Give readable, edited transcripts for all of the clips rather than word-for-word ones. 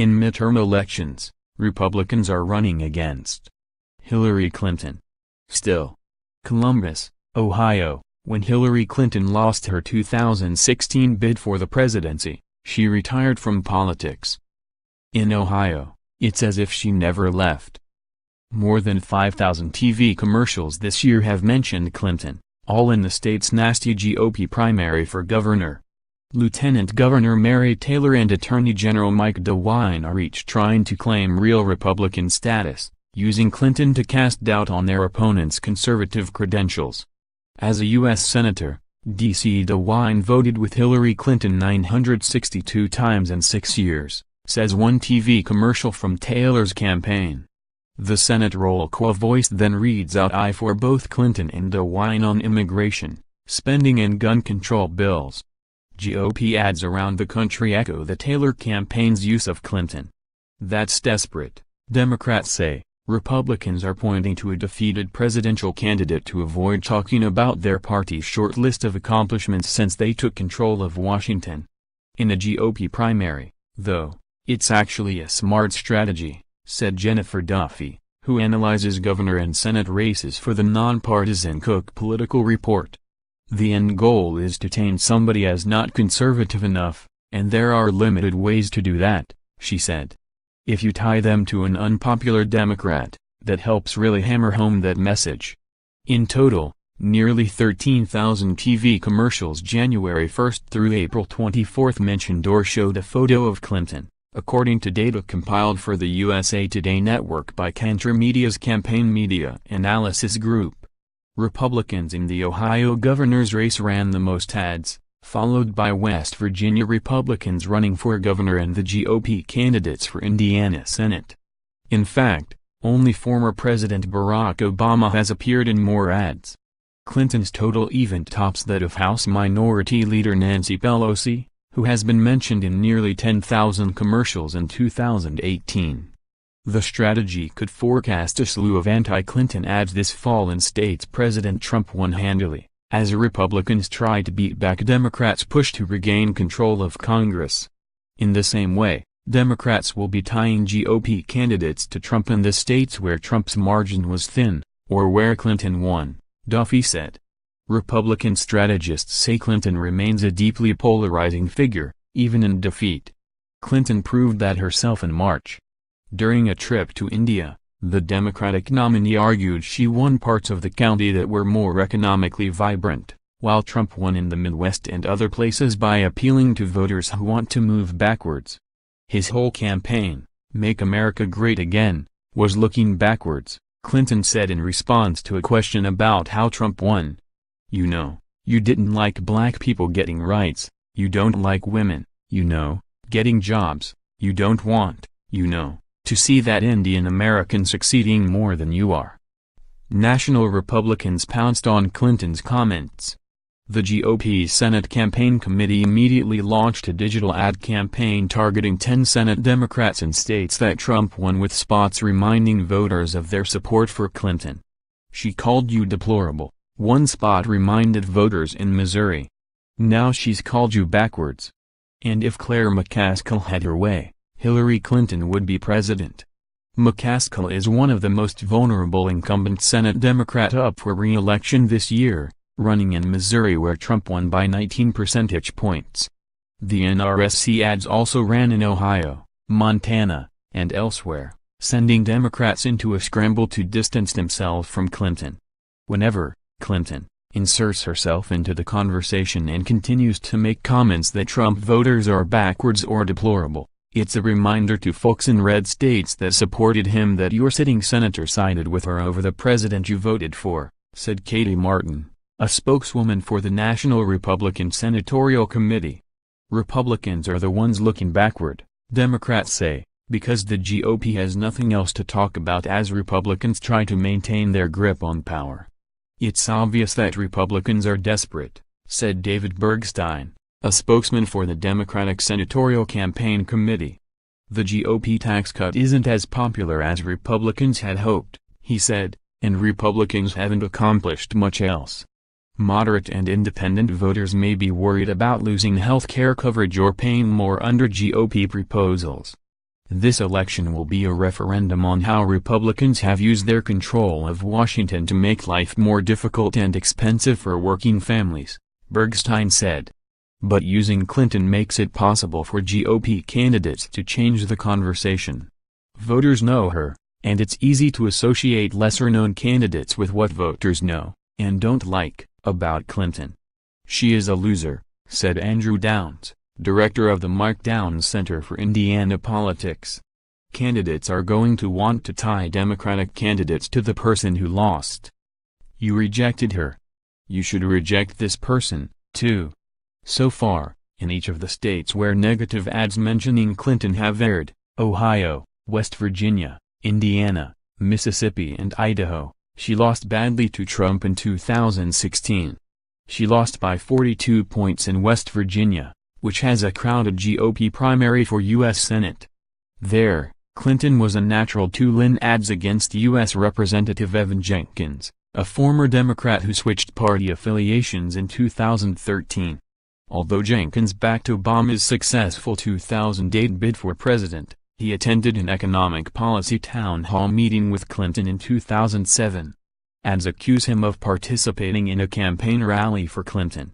In midterm elections, Republicans are running against Hillary Clinton. Still. Columbus, Ohio. When Hillary Clinton lost her 2016 bid for the presidency, she retired from politics. In Ohio, it's as if she never left. More than 5,000 TV commercials this year have mentioned Clinton, all in the state's nasty GOP primary for governor. Lieutenant Governor Mary Taylor and Attorney General Mike DeWine are each trying to claim real Republican status, using Clinton to cast doubt on their opponent's conservative credentials. As a U.S. Senator, D.C. DeWine voted with Hillary Clinton 962 times in 6 years, says one TV commercial from Taylor's campaign. The Senate roll call voice then reads out aye for both Clinton and DeWine on immigration, spending and gun control bills. GOP ads around the country echo the Taylor campaign's use of Clinton. That's desperate, Democrats say. Republicans are pointing to a defeated presidential candidate to avoid talking about their party's short list of accomplishments since they took control of Washington. In a GOP primary, though, it's actually a smart strategy, said Jennifer Duffy, who analyzes governor and Senate races for the nonpartisan Cook Political Report. The end goal is to taint somebody as not conservative enough, and there are limited ways to do that, she said. If you tie them to an unpopular Democrat, that helps really hammer home that message. In total, nearly 13,000 TV commercials January 1 through April 24 mentioned or showed a photo of Clinton, according to data compiled for the USA Today network by Cantor Media's Campaign Media Analysis Group. Republicans in the Ohio governor's race ran the most ads, followed by West Virginia Republicans running for governor and the GOP candidates for Indiana Senate. In fact, only former President Barack Obama has appeared in more ads. Clinton's total even tops that of House Minority Leader Nancy Pelosi, who has been mentioned in nearly 10,000 commercials in 2018. The strategy could forecast a slew of anti-Clinton ads this fall in states President Trump won handily, as Republicans try to beat back Democrats' push to regain control of Congress. In the same way, Democrats will be tying GOP candidates to Trump in the states where Trump's margin was thin, or where Clinton won, Duffy said. Republican strategists say Clinton remains a deeply polarizing figure, even in defeat. Clinton proved that herself in March. During a trip to India, the Democratic nominee argued she won parts of the county that were more economically vibrant, while Trump won in the Midwest and other places by appealing to voters who want to move backwards. His whole campaign, Make America Great Again, was looking backwards, Clinton said in response to a question about how Trump won. You know, you didn't like black people getting rights, you don't like women, you know, getting jobs, you don't want, you know, to see that Indian American succeeding more than you are. National Republicans pounced on Clinton's comments. The GOP's Senate Campaign Committee immediately launched a digital ad campaign targeting 10 Senate Democrats in states that Trump won, with spots reminding voters of their support for Clinton. She called you deplorable, one spot reminded voters in Missouri. Now she's called you backwards. And if Claire McCaskill had her way, Hillary Clinton would be president. McCaskill is one of the most vulnerable incumbent Senate Democrat up for re-election this year, running in Missouri where Trump won by 19 percentage points. The NRSC ads also ran in Ohio, Montana, and elsewhere, sending Democrats into a scramble to distance themselves from Clinton. Whenever Clinton inserts herself into the conversation and continues to make comments that Trump voters are backwards or deplorable, it's a reminder to folks in red states that supported him that your sitting senator sided with her over the president you voted for, said Katie Martin, a spokeswoman for the National Republican Senatorial Committee. Republicans are the ones looking backward, Democrats say, because the GOP has nothing else to talk about as Republicans try to maintain their grip on power. It's obvious that Republicans are desperate, said David Bergstein, a spokesman for the Democratic Senatorial Campaign Committee. The GOP tax cut isn't as popular as Republicans had hoped, he said, and Republicans haven't accomplished much else. Moderate and independent voters may be worried about losing health care coverage or paying more under GOP proposals. This election will be a referendum on how Republicans have used their control of Washington to make life more difficult and expensive for working families, Bergstein said. But using Clinton makes it possible for GOP candidates to change the conversation. Voters know her, and it's easy to associate lesser-known candidates with what voters know, and don't like, about Clinton. She is a loser, said Andrew Downs, director of the Mark Downs Center for Indiana Politics. Candidates are going to want to tie Democratic candidates to the person who lost. You rejected her. You should reject this person, too. So far, in each of the states where negative ads mentioning Clinton have aired, Ohio, West Virginia, Indiana, Mississippi and Idaho, she lost badly to Trump in 2016. She lost by 42 points in West Virginia, which has a crowded GOP primary for U.S. Senate. There, Clinton was a natural to win ads against U.S. Representative Evan Jenkins, a former Democrat who switched party affiliations in 2013. Although Jenkins backed Obama's successful 2008 bid for president, he attended an economic policy town hall meeting with Clinton in 2007. Ads accuse him of participating in a campaign rally for Clinton.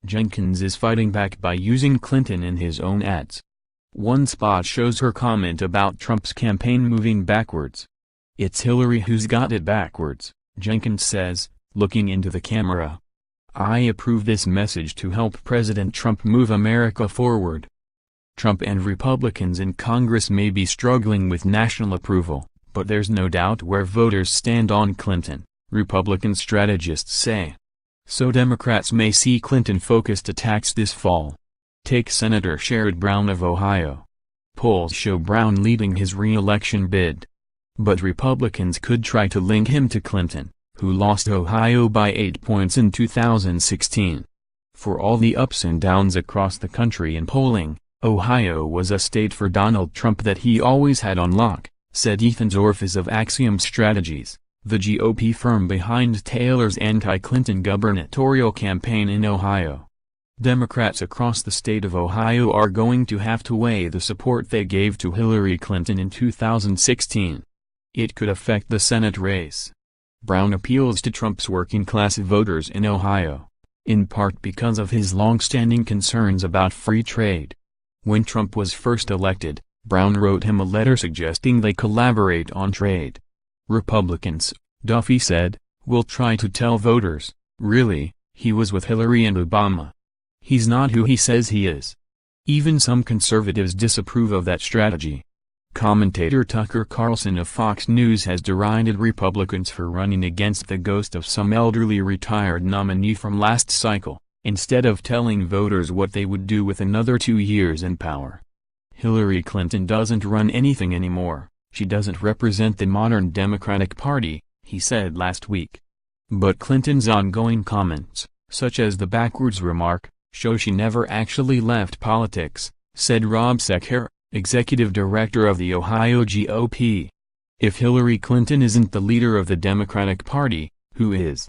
Jenkins is fighting back by using Clinton in his own ads. One spot shows her comment about Trump's campaign moving backwards. "It's Hillary who's got it backwards," Jenkins says, looking into the camera. "I approve this message to help President Trump move America forward." Trump and Republicans in Congress may be struggling with national approval, but there's no doubt where voters stand on Clinton, Republican strategists say. So Democrats may see Clinton-focused attacks this fall. Take Senator Sherrod Brown of Ohio. Polls show Brown leading his re-election bid. But Republicans could try to link him to Clinton, who lost Ohio by 8 points in 2016. For all the ups and downs across the country in polling, Ohio was a state for Donald Trump that he always had on lock, said Ethan Zorfis of Axiom Strategies, the GOP firm behind Taylor's anti-Clinton gubernatorial campaign in Ohio. Democrats across the state of Ohio are going to have to weigh the support they gave to Hillary Clinton in 2016. It could affect the Senate race. Brown appeals to Trump's working-class voters in Ohio, in part because of his long-standing concerns about free trade. When Trump was first elected, Brown wrote him a letter suggesting they collaborate on trade. Republicans, Duffy said, will try to tell voters, really, he was with Hillary and Obama. He's not who he says he is. Even some conservatives disapprove of that strategy. Commentator Tucker Carlson of Fox News has derided Republicans for running against the ghost of some elderly retired nominee from last cycle, instead of telling voters what they would do with another 2 years in power. Hillary Clinton doesn't run anything anymore, she doesn't represent the modern Democratic Party, he said last week. But Clinton's ongoing comments, such as the backwards remark, show she never actually left politics, said Rob Secker, executive director of the Ohio GOP. If Hillary Clinton isn't the leader of the Democratic Party, who is?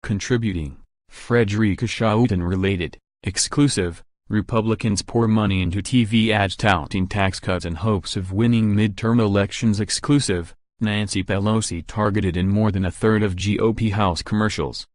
Contributing. Frederica Schouten related, exclusive, Republicans pour money into TV ads touting tax cuts in hopes of winning midterm elections exclusive, Nancy Pelosi targeted in more than a third of GOP House commercials.